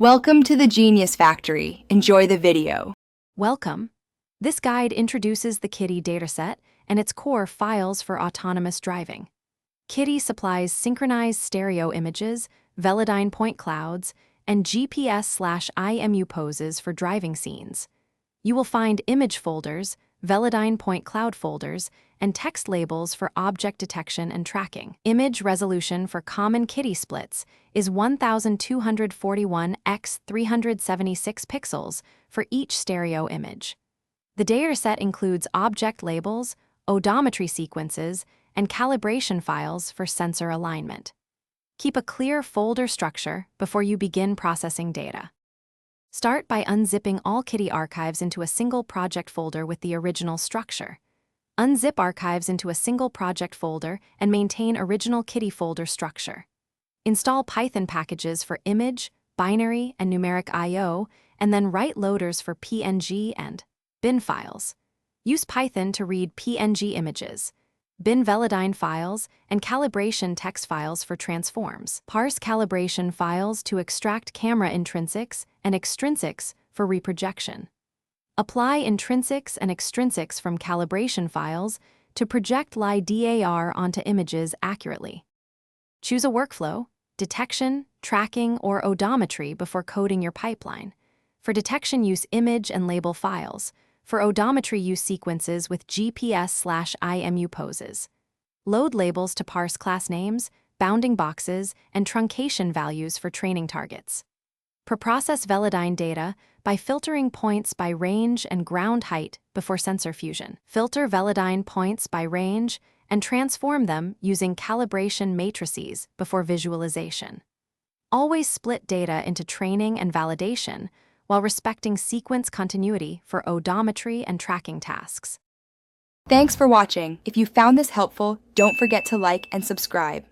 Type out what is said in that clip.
Welcome to the Genius Factory. Enjoy the video. Welcome. This guide introduces the Kitti Dataset and its core files for autonomous driving. Kitti supplies synchronized stereo images, Velodyne point clouds, and GPS/IMU poses for driving scenes. You will find image folders, Velodyne point cloud folders, and text labels for object detection and tracking. Image resolution for common Kitti splits is 1241 x 376 pixels for each stereo image. The dataset includes object labels, odometry sequences, and calibration files for sensor alignment. Keep a clear folder structure before you begin processing data. Start by unzipping all Kitti archives into a single project folder with the original structure. Unzip archives into a single project folder and maintain original Kitti folder structure. Install Python packages for image, binary, and numeric I/O, and then write loaders for PNG and bin files. Use Python to read PNG images, bin Velodyne files, and calibration text files for transforms. Parse calibration files to extract camera intrinsics and extrinsics for reprojection. Apply intrinsics and extrinsics from calibration files to project LiDAR onto images accurately. Choose a workflow, detection, tracking, or odometry before coding your pipeline. For detection, use image and label files. For odometry, use sequences with GPS/IMU poses. Load labels to parse class names, bounding boxes, and truncation values for training targets. Preprocess Velodyne data by filtering points by range and ground height before sensor fusion. Filter Velodyne points by range and transform them using calibration matrices before visualization. Always split data into training and validation while respecting sequence continuity for odometry and tracking tasks. Thanks for watching. If you found this helpful, don't forget to like and subscribe.